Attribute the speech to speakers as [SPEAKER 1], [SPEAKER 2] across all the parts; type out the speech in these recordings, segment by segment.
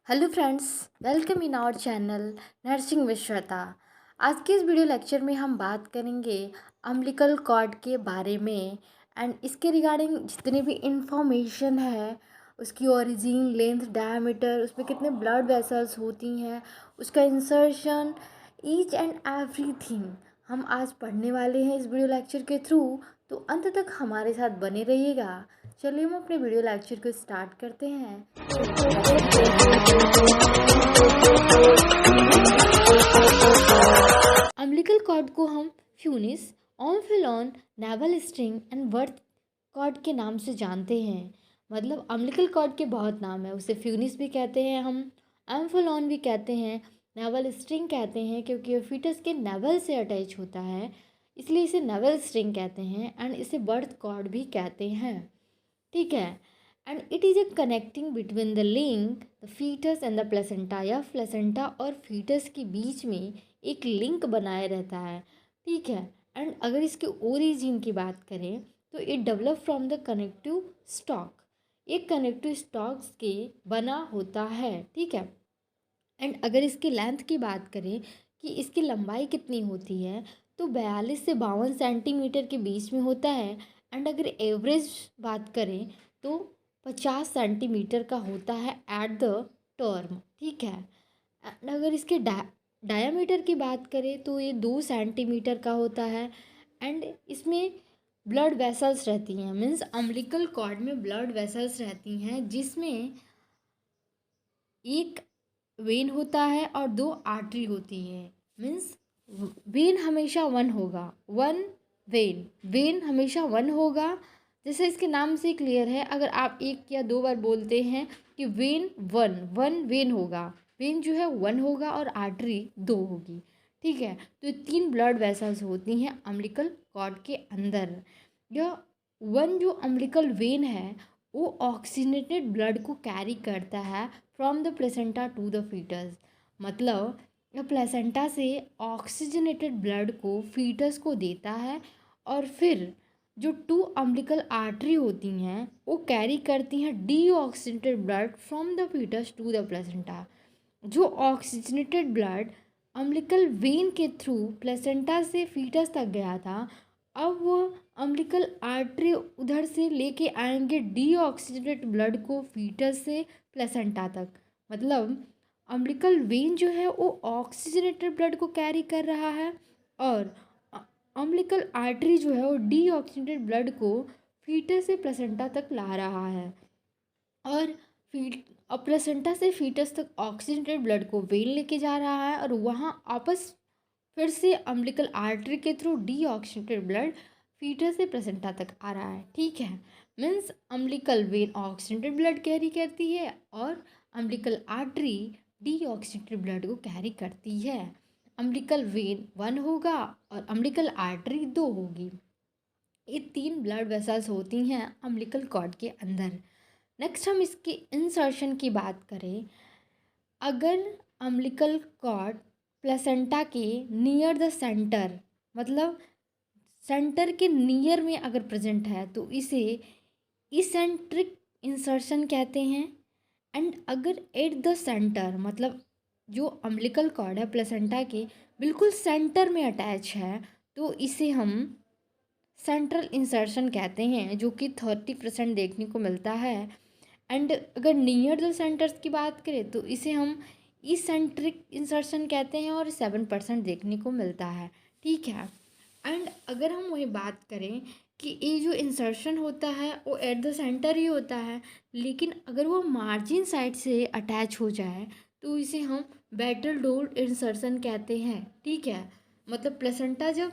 [SPEAKER 1] Hello friends, welcome in our channel nursing with Shweta. आज के इस वीडियो लेक्चर में हम बात करेंगे अम्बिलिकल कॉर्ड के बारे में एंड इसके रिगार्डिंग जितनी भी इंफॉर्मेशन है, उसकी ओरिजिन, लेंथ, डायमीटर, उसमें कितने ब्लड वेसल्स होती हैं, उसका इंसर्शन, ईच एंड एवरीथिंग हम आज पढ़ने वाले हैं इस वीडियो लेक्चर के थ्रू। तो अंत तक हमारे साथ बने रहिएगा। चलिए हम अपने वीडियो लेक्चर को स्टार्ट करते हैं। अम्बिलिकल कॉर्ड को हम funis, omphalon, navel string and birth cord के नाम से जानते हैं। मतलब अम्बिलिकल कॉर्ड के बहुत नाम है। उसे फ्यूनिस भी कहते हैं, हम ओम्फिलॉन भी कहते हैं, नेवल स्ट्रिंग कहते हैं क्योंकि वो फीटस के नेवल से अटैच होता है, इसलिए इसे नेवल स्ट्रिंग कहते हैं। एंड इसे बर्थ कॉर्ड भी कहते हैं, ठीक है। And it is a connecting between the link the foetus and the placenta, या प्लेसेंटा और फीटस के बीच में एक लिंक बनाए रहता है, ठीक है। एंड अगर इसके ओरिजिन की बात करें तो it develop from the connective stock, एक कनेक्टिव स्टॉक्स के बना होता है, ठीक है। एंड अगर इसकी लेंथ की बात करें कि इसकी लंबाई कितनी होती है, तो 42 से 52 सेंटीमीटर के बीच में होता है। एंड अगर एवरेज बात करें तो 50 सेंटीमीटर का होता है एट द टर्म, ठीक है। एंड अगर इसके डायामीटर की बात करें तो ये 2 सेंटीमीटर का होता है। एंड इसमें ब्लड वेसल्स रहती हैं, मीन्स अम्बिलिकल कॉर्ड में ब्लड वेसल्स रहती हैं, जिसमें एक वेन होता है और 2 आर्टरी होती है। मीन्स वेन हमेशा वन होगा, वन वेन हमेशा वन होगा। जैसे इसके नाम से क्लियर है, अगर आप एक या दो बार बोलते हैं कि वेन वन वेन होगा, वेन जो है वन होगा और आर्टरी 2 होगी, ठीक है। तो 3 ब्लड वेसल्स होती हैं अम्बिलिकल कॉर्ड के अंदर। यह वन जो अम्बिलिकल वेन है वो ऑक्सीजनेटेड ब्लड को कैरी करता है from the placenta to the foetus. मतलब प्लेसेंटा से ऑक्सीजनेटेड ब्लड को फीटस को देता है, और फिर जो 2 अम्बिलिकल आर्टरी होती हैं वो कैरी करती हैं deoxygenated blood from the foetus to the placenta. जो ऑक्सीजनेटेड ब्लड अम्बिलिकल वेन के थ्रू प्लेसेंटा से फीटस तक गया था, अब वो अम्बिलिकल आर्टरी उधर से लेके आएंगे डीऑक्सीजनेटेड ब्लड को फीटस से प्लेसेंटा तक। मतलब अम्बिलिकल वेन जो है वो ऑक्सीजनेटेड ब्लड को कैरी कर रहा है, और अम्बिलिकल आर्टरी जो है वो डीऑक्सीजनेटेड ब्लड को फीटस से प्लेसेंटा तक ला रहा है। और प्लेसेंटा से फीटस तक ऑक्सीजनेटेड ब्लड को वेन लेके जा रहा है, और वहाँ आपस फिर से अम्बिलिकल आर्टरी के थ्रू डीऑक्सीजनेटेड ब्लड फीटस से प्लेसेंटा तक आ रहा है, ठीक है। Means umbilical when oxygenated blood carry करती है और अम्बिलिकल आर्टरी डीऑक्सीजनेटेड ब्लड को कैरी करती है। अम्बिलिकल वेन 1 होगा और अम्बिलिकल आर्टरी 2 होगी। ये 3 ब्लड वेसल्स होती हैं अम्बिलिकल कॉर्ड के अंदर। नेक्स्ट हम इसके इंसर्शन की बात करें। अगर अम्बिलिकल कॉर्ड प्लेसेंटा के नियर द सेंटर, मतलब सेंटर के नियर में अगर प्रेजेंट है तो इसे इसेंट्रिक इंसर्शन कहते हैं। एंड अगर एट द सेंटर, मतलब जो अम्बिलिकल कॉर्ड है प्लेसेंटा के बिल्कुल सेंटर में अटैच है, तो इसे हम सेंट्रल इंसर्शन कहते हैं, जो कि 30% देखने को मिलता है। एंड अगर नियर द सेंटर्स की बात करें तो इसे हम इसेंट्रिक इंसर्शन कहते हैं और 7% देखने को मिलता है, ठीक है। एंड अगर हम वही बात करें कि ये जो इंसर्शन होता है वो एट द सेंटर ही होता है, लेकिन अगर वो मार्जिन साइड से अटैच हो जाए तो इसे हम बैटल डोर इंसर्शन कहते हैं, ठीक है। मतलब प्लेसेंटा जब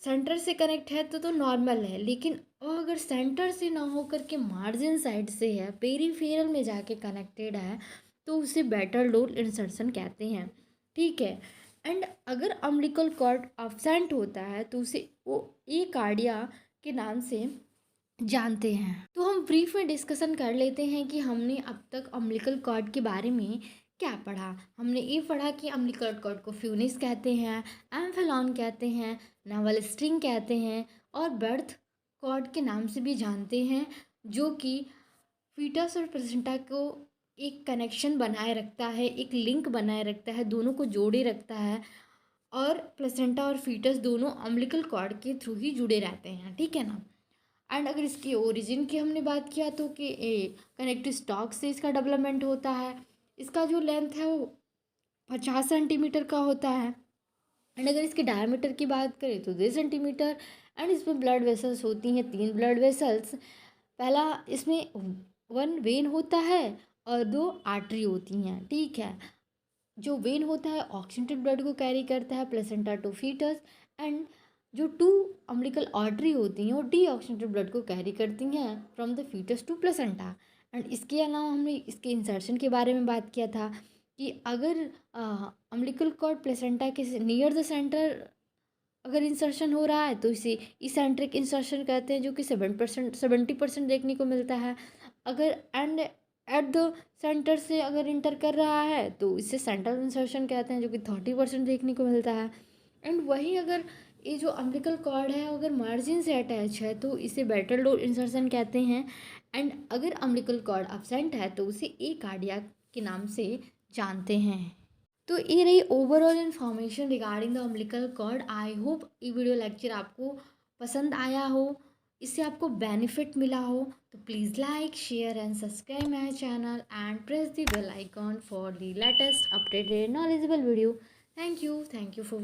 [SPEAKER 1] सेंटर से कनेक्ट है तो नॉर्मल है, लेकिन अगर सेंटर से ना होकर के मार्जिन साइड से है, पेरीफेरल में जाके कनेक्टेड है, तो उसे बैटल डोर इंसर्शन कहते हैं, ठीक है। एंड अगर अम्बिलिकल कॉर्ड एब्सेंट होता है तो उसे वो ए कार्डिया के नाम से जानते हैं। तो हम ब्रीफ में डिस्कशन कर लेते हैं कि हमने अब तक अम्बिलिकल कॉर्ड के बारे में क्या पढ़ा। हमने ये पढ़ा कि अम्बिलिकल कॉर्ड को फ्यूनिस कहते हैं, एम्फेलॉन कहते हैं, नेवल स्ट्रिंग कहते हैं, और बर्थ कॉर्ड के नाम से भी जानते हैं, जो कि फीटस और प्लेसेंटा को एक कनेक्शन बनाए रखता है, एक लिंक बनाए रखता है, दोनों को जोड़े रखता है। और प्लेसेंटा और फीटस दोनों अम्बिलिकल कॉर्ड के थ्रू ही जुड़े रहते हैं, ठीक है ना। एंड अगर इसकी ओरिजिन की हमने बात किया तो कि कनेक्टिव स्टॉक से इसका डेवलपमेंट होता है। इसका जो लेंथ है वो 50 सेंटीमीटर का होता है। एंड अगर इसके डायमीटर की बात करें तो 2 सेंटीमीटर। एंड इसमें ब्लड वेसल्स होती हैं, 3 ब्लड वेसल्स। पहला इसमें 1 वेन होता है और 2 आर्टरी होती हैं, ठीक है। जो वेन होता है ऑक्सीजनेटेड ब्लड को कैरी करता है प्लेसेंटा टू फीटस। एंड जो 2 अम्बिलिकल आर्टरी होती हैं वो डीऑक्सीजनेटेड ब्लड को कैरी करती हैं from the foetus to placenta. And इसके अलावा हमने इसके इंसर्शन के बारे में बात किया था कि अगर अम्बिलिकल कॉर्ड प्लेसेंटा के नियर द सेंटर अगर इंसर्शन हो रहा है तो इसे इसेंट्रिक इंसर्शन कहते हैं, जो कि 70% देखने को मिलता है। अगर एंड एट द सेंटर से अगर इंटर कर रहा है तो इसे सेंट्रल इंसर्शन कहते हैं, जो कि 30% देखने को मिलता है। एंड वही अगर ये जो अम्बिलिकल कॉर्ड है अगर मार्जिन से अटैच है तो इसे बेटर डोर इंसर्शन कहते हैं। एंड अगर अम्बिलिकल कॉर्ड अब्सेंट है तो उसे ए कार्डियक के नाम से जानते हैं। तो ये रही overall information regarding the umbilical cord. I hope ये वीडियो लेक्चर आपको पसंद आया हो, इससे आपको बेनिफिट मिला हो। तो please like share and subscribe my channel and press the bell icon for the latest updated knowledgeable video. Thank you for